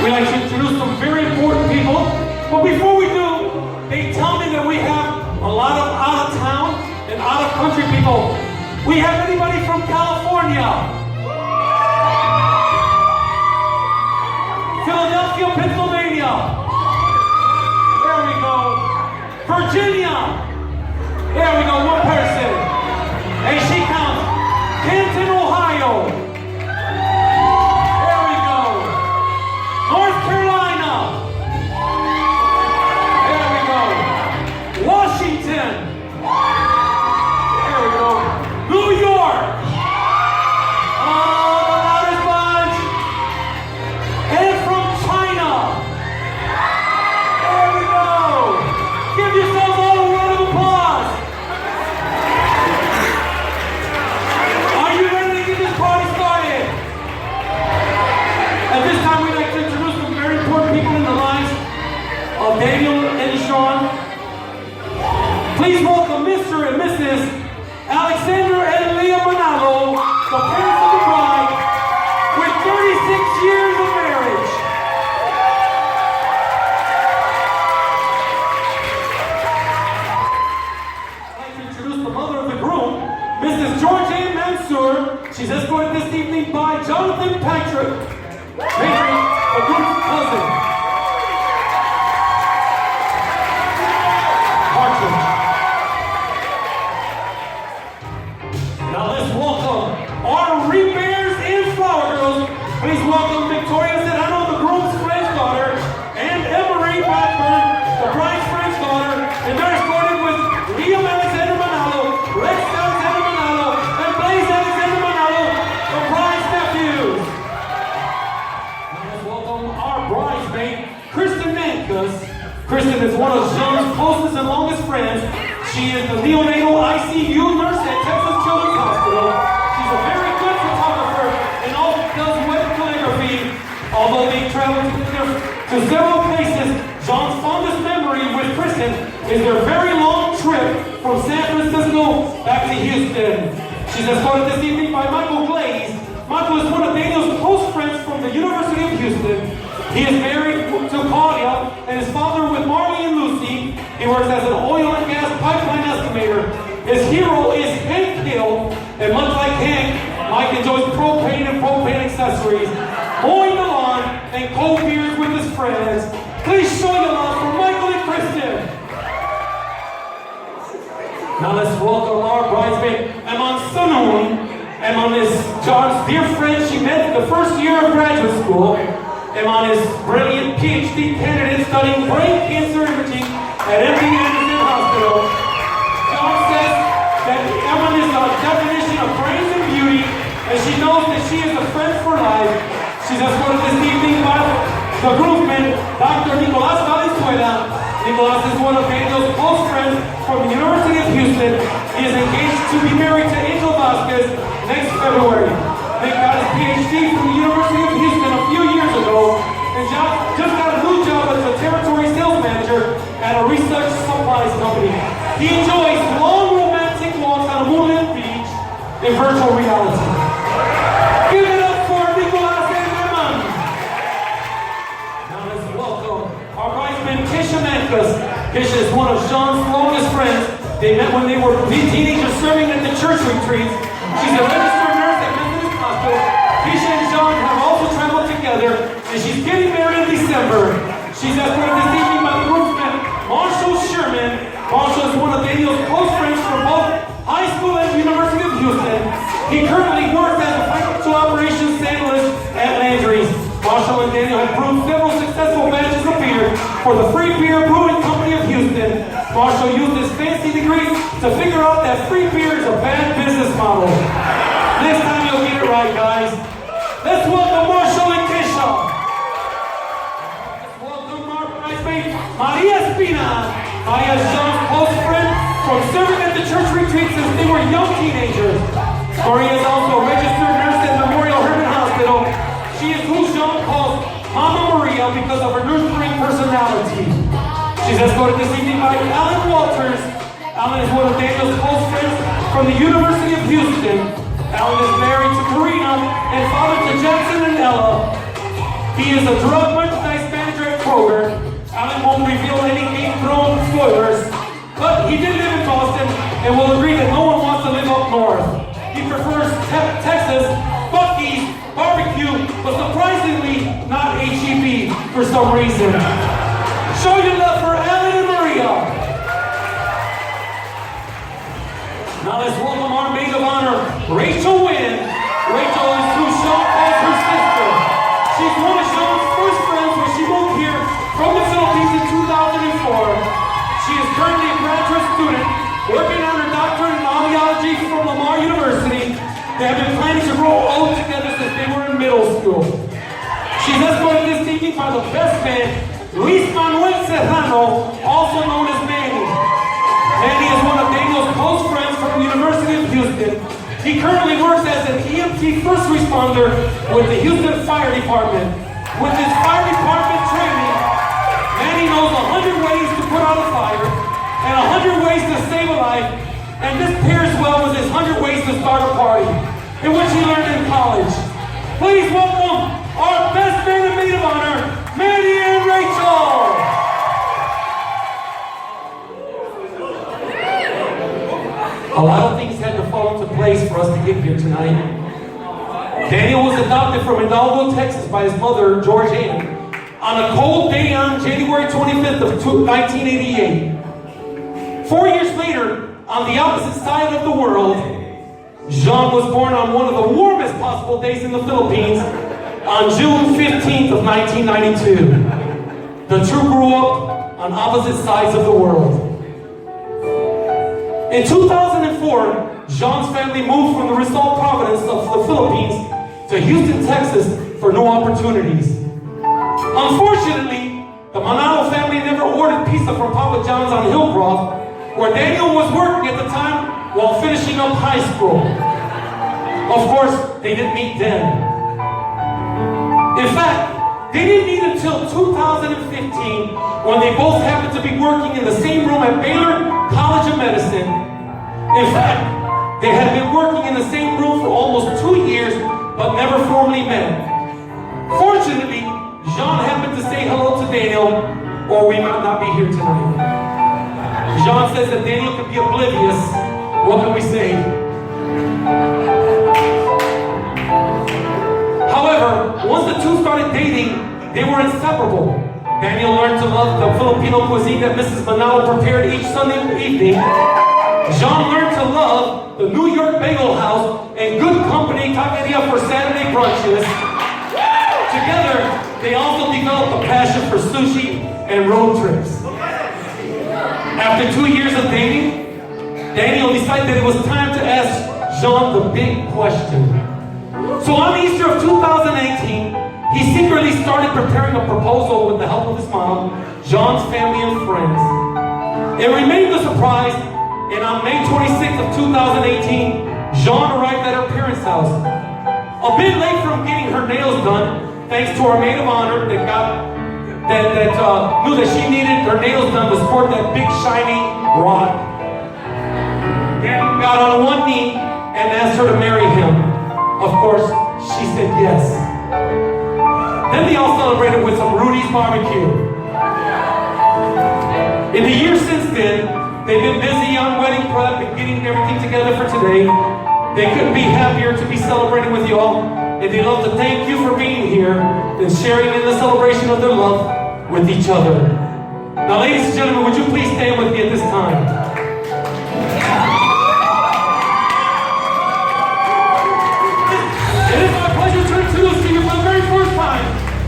We'd like to introduce some very important people. But before we do, they tell me that we have a lot of out-of-town and out-of-country people. We have anybody from California, Philadelphia, Pennsylvania. There we go. Virginia. There we go, one person. And she counts. Canton, Ohio. There we go. North Carolina. There we go. Washington. There we go. New York. Oh, the loudest bunch. And from China. There we go. Give yourselves all a round of applause. Are you ready to get this party started? At this time, we'd like to introduce some very important people in the lives of Daniel and Jeanne. Please welcome Mr. and Mrs. Alexander and Leah Manalo, the parents of the bride, with 36 years of marriage. I'd like to introduce the mother of the groom, Mrs. Jeanne Mansour. She's escorted this evening by Jonathan Patrick, the groom's cousin. Partridge. Now let's welcome our reapers and flower girls. Please welcome Victoria Serrano, the groom's friend's daughter, and Emery Blackburn, the bride's friend's daughter, and they're escorted with Liam Alexander Manalo, Rex Alexander Manalo, and Blaze Alexander Manalo, the bride's nephews. Now let's welcome our bridesmaid, Kristen Mankus. Kristen is one of Jeanne's closest and longest friends. She is the neonatal ICU nurse at Texas Children's Hospital. She's a very good photographer and also does web calligraphy. Although they travel to several places, Jeanne's fondest memory with Kristen is their very long trip from San Francisco back to Houston. She's escorted this evening by Michael Glaze. Michael is one of Daniel's close friends from the University of Houston. He is married to Claudia and is father with Marley and Lucy. He works as an oil and gas pipeline estimator. His hero is Hank Hill, and much like Hank, Mike enjoys propane and propane accessories, mowing the lawn, and cold beers with his friends. Please show your love for Michael and Kristen. Now let's welcome our bridesmaid, Eman Sunun. Eman is John's dear friend. She met the first year of graduate school. Eman is brilliant PhD candidate studying brain cancer imaging at MD Anderson Hospital. John says that Eman is the definition of brains and beauty, and she knows that she is a friend for life. She's escorted this evening by the groomsman, Dr. Nicolas Valenzuela. Nicolas is one of Daniel's close friends from the University of Houston. He is engaged to be married to Angel Vasquez next February. Nick got his PhD from the University of Houston a few years ago, and just got a new job as a territory sales manager at a research supplies company. He enjoys long romantic walks on a moonlit beach in virtual reality. Give it up for Nicolas and Eman. Now let's welcome our bridesmaid, Kisha Mankus. Kisha is one of Jeanne's longest friends. They met when they were teenagers serving at the church retreats. She's a registered nurse at Methodist Hospital. Kisha and Jeanne have also traveled together, and she's getting married in December. She's escorted this evening by the groomsman, Marshall Sherman. Marshall is one of Daniel's close friends from both high school and University of Houston. He currently works as a financial operations analyst at Landry's. Marshall and Daniel have brewed several successful batches of beer for the Free Beer Brewing Company of Houston. Marshall used his fancy degree to figure out that free beer is a bad business model. Next time you'll get it right, guys. Let's welcome Marshall and Kisha. Let's welcome our bridesmaid, Maria Espina. Maria is Jeanne's close friend from serving at the church retreat since they were young teenagers. Maria is also a registered nurse at Memorial Hermann Hospital. She is who Jeanne calls Mama Maria because of her nurturing personality. She's escorted this evening by Alan Walters. Alan is one of Daniel's close friends from the University of Houston. Alan is married to Karina and father to Jackson and Ella. He is a drug for some reason. Show your love for Alan and Maria. Now let's welcome our maid of honor, Rachel Wynn. Rachel is who Sean calls her sister. She's one of Sean's first friends when she moved here from the Philippines in 2004. She is currently a graduate student working on her doctorate in audiology from Lamar University. They have been planning to grow old together since they were in middle school. She's escorted this evening by the best man, Luis Manuel Serrano, also known as Manny. Manny is one of Daniel's close friends from the University of Houston. He currently works as an EMT first responder with the Houston Fire Department. With his fire department training, Manny knows 100 ways to put out a fire and 100 ways to save a life, and this pairs well with his 100 ways to start a party, in which he learned in college. Please welcome our best man and maid of honor, Manny and Rachel. A lot of things had to fall into place for us to get here tonight. Daniel was adopted from Hidalgo, Texas by his mother, Jeanne, on a cold day on January 25th of 1988. 4 years later, on the opposite side of the world, Jeanne was born on one of the warmest possible days in the Philippines on June 15th of 1992. The two grew up on opposite sides of the world. In 2004, Jeanne's family moved from the Rizal province of the Philippines to Houston, Texas for new opportunities. Unfortunately, the Manalo family never ordered pizza from Papa John's on Hillcroft, where Daniel was working at the time while finishing up high school. Of course, they didn't meet then. In fact, they didn't meet until 2015 when they both happened to be working in the same room at Baylor College of Medicine. In fact, they had been working in the same room for almost 2 years, but never formally met. Fortunately, Jeanne happened to say hello to Daniel, or we might not be here tonight. Jeanne says that Daniel could be oblivious. What can we say? However, once the two started dating, they were inseparable. Daniel learned to love the Filipino cuisine that Mrs. Manalo prepared each Sunday evening. Jeanne learned to love the New York Bagel House and good company taqueria for Saturday brunches. Together, they also developed a passion for sushi and road trips. After 2 years of dating, Daniel decided that it was time to ask Jeanne the big question. So on Easter of 2018, he secretly started preparing a proposal with the help of his mom, Jeanne's family and friends. It remained a surprise, and on May 26th of 2018, Jeanne arrived at her parents' house. A bit late from getting her nails done, thanks to our maid of honor that knew that she needed her nails done to sport that big shiny rod. Daniel got on one knee and asked her to marry him. Of course, she said yes. Then they all celebrated with some Rudy's barbecue. In the years since then, they've been busy on wedding prep and getting everything together for today. They couldn't be happier to be celebrating with you all, and they'd love to thank you for being here and sharing in the celebration of their love with each other. Now, ladies and gentlemen, would you please stand with me at this time? It is my pleasure to introduce to you for the very first time,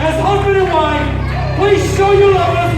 as husband and wife, please show your love.